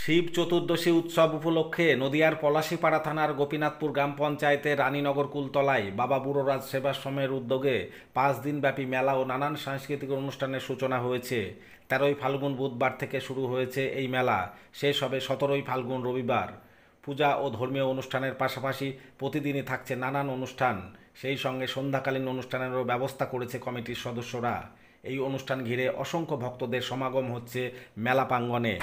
শিব চতুর্দশী উৎসব উপলক্ষে নদিয়ার পলাশীপাড়া থানার গোপীনাথপুর গ্রাম পঞ্চায়েতের রানীনগর কুলতলায় বাবা বুড়োরাজ সেবাশ্রমের উদ্যোগে 5 দিনব্যাপী মেলা ও নানান সাংস্কৃতিক অনুষ্ঠানের সূচনা হয়েছে। 13ই ফাল্গুন বুধবার থেকে শুরু হয়েছে এই মেলা, শেষ হবে 17ই ফাল্গুন রবিবার। পূজা ও ধর্মীয় অনুষ্ঠানের পাশাপাশি প্রতিদিনই থাকছে নানান অনুষ্ঠান, সেই সঙ্গে সন্ধ্যাকালীন অনুষ্ঠানেরও ব্যবস্থা করেছে কমিটির সদস্যরা। এই অনুষ্ঠান ঘিরে অসংখ্য ভক্তদের সমাগম হচ্ছে মেলা প্রাঙ্গণে।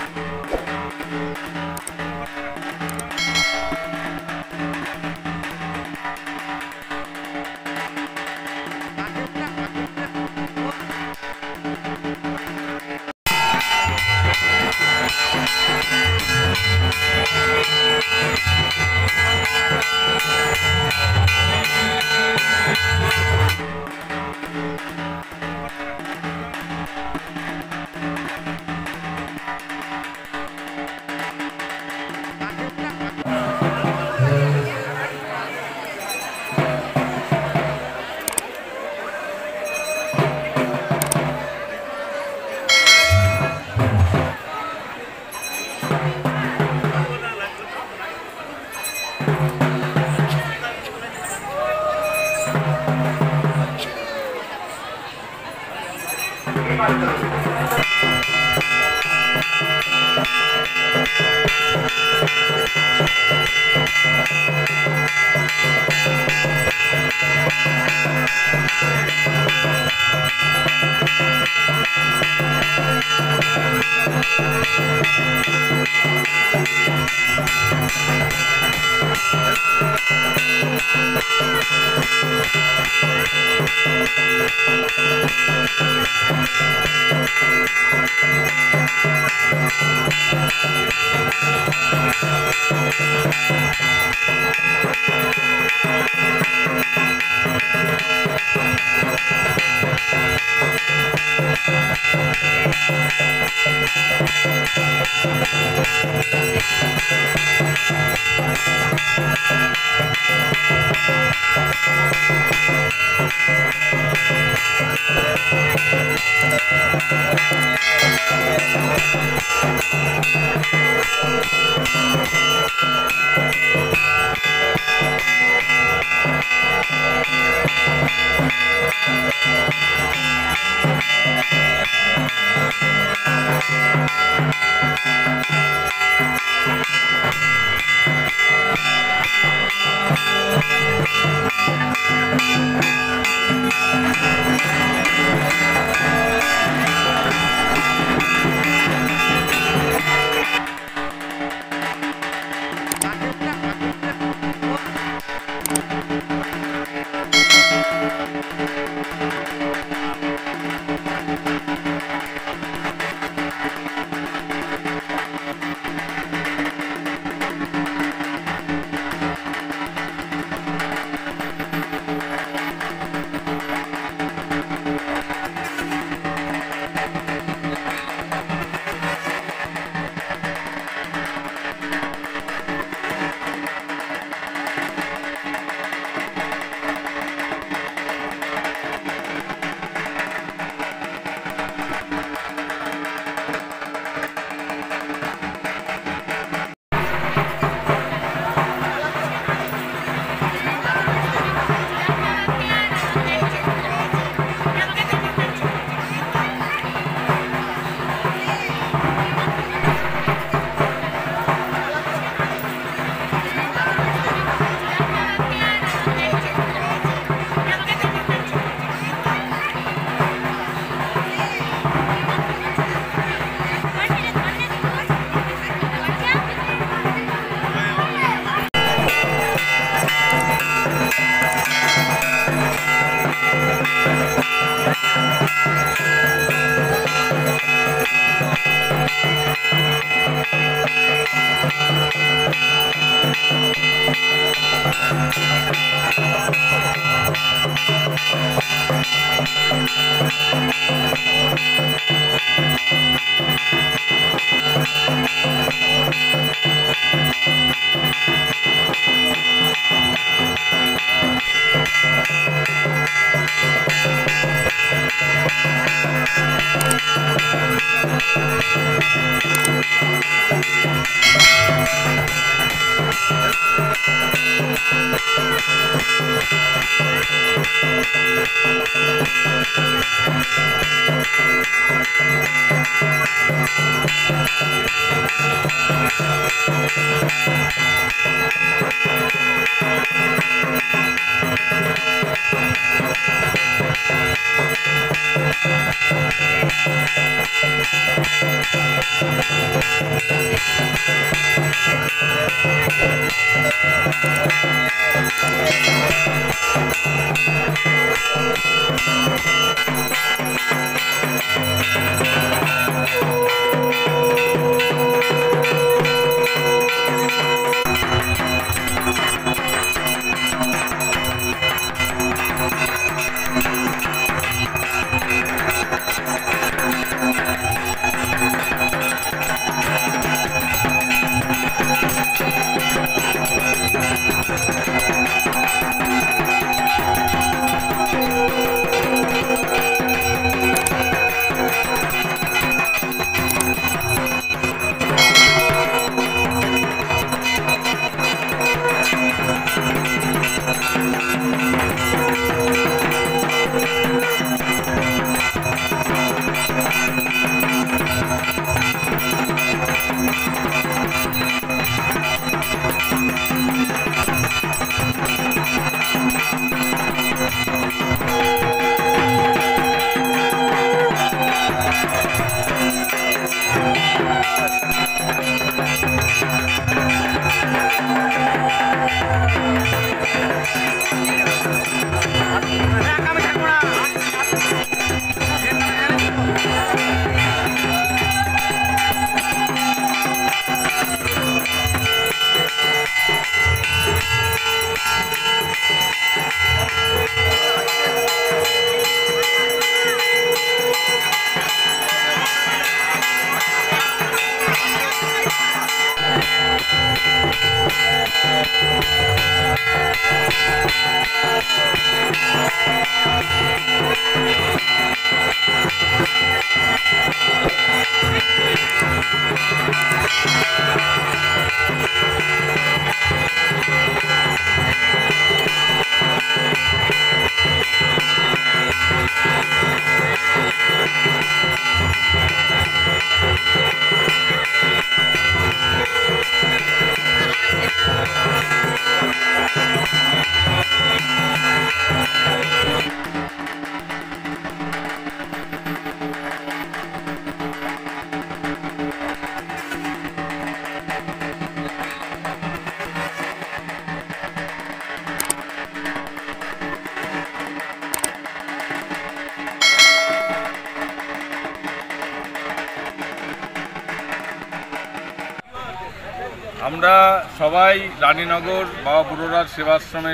আমরা সবাই রানীনগর বাবা বুড়োরাজ সেবাশ্রমের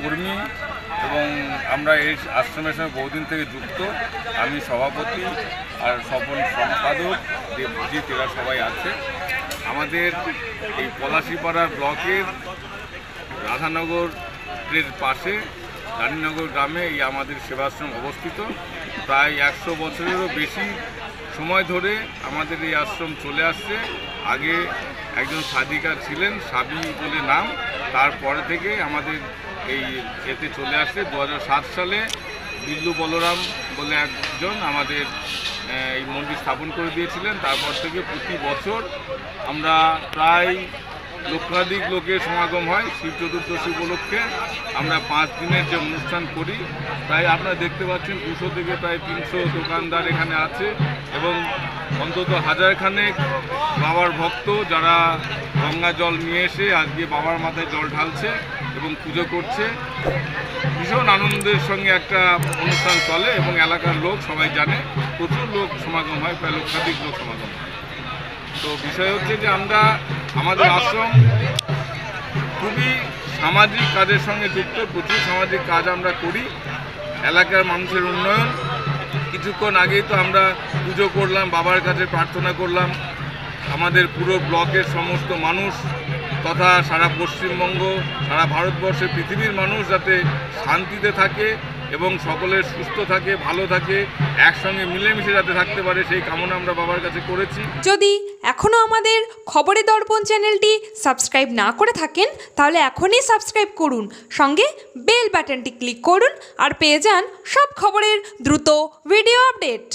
কর্মী এবং আমরা এই আশ্রমের সঙ্গে বহুদিন থেকে যুক্ত। আমি সভাপতি আর সফল সম্পাদক দেবজিৎ, এরা সবাই আছে। আমাদের এই পলাশীপাড়ার ব্লকের রাধানগরের পাশে রানীনগর গ্রামে এই আমাদের সেবাশ্রম অবস্থিত। প্রায় 100 বছরেরও বেশি সময় ধরে আমাদের এই আশ্রম চলে আসছে। আগে একজন সাধিকা ছিলেন, সাবি বলে নাম, তারপরে থেকে আমাদের এই এতে চলে আসছে। 2007 সালে বিল্লু বলরাম বলে একজন আমাদের এই মন্দির স্থাপন করে দিয়েছিলেন। তারপর থেকে প্রতি বছর আমরা প্রায় লক্ষাধিক লোকের সমাগম হয়। শিব চতুর্দশী উপলক্ষে আমরা 5 দিনের যে অনুষ্ঠান করি, তাই আপনারা দেখতে পাচ্ছেন 200 থেকে প্রায় 300 দোকানদার এখানে আছে এবং অন্তত 1000 খানেক বাবার ভক্ত যারা গঙ্গা জল নিয়ে এসে আজকে বাবার মাথায় জল ঢালছে এবং পুজো করছে। ভীষণ আনন্দের সঙ্গে একটা অনুষ্ঠান চলে এবং এলাকার লোক সবাই জানে, প্রচুর লোক সমাগম হয়, প্রায় লক্ষাধিক লোক সমাগম হয়। তো বিষয় হচ্ছে যে আমরা আমাদের আশ্রম খুবই সামাজিক কাজের সঙ্গে যুক্ত, প্রচুর সামাজিক কাজ আমরা করি। এলাকার মানুষের উন্নয়ন, কিছুক্ষণ আগেই তো আমরা পুজো করলাম, বাবার কাছে প্রার্থনা করলাম আমাদের পুরো ব্লকের সমস্ত মানুষ তথা সারা পশ্চিমবঙ্গ, সারা ভারতবর্ষে পৃথিবীর মানুষ যাতে শান্তিতে থাকে এবং সকলের সুস্থ থাকে, ভালো থাকে, একসঙ্গে মিলেমিশে যাতে থাকতে পারে সেই কামনা আমরা বাবার কাছে করেছি। যদি এখনও আমাদের খবরের দর্পণ চ্যানেলটি সাবস্ক্রাইব না করে থাকেন তাহলে এখনই সাবস্ক্রাইব করুন, সঙ্গে বেল বাটনটি ক্লিক করুন আর পেয়ে যান সব খবরের দ্রুত ভিডিও আপডেট।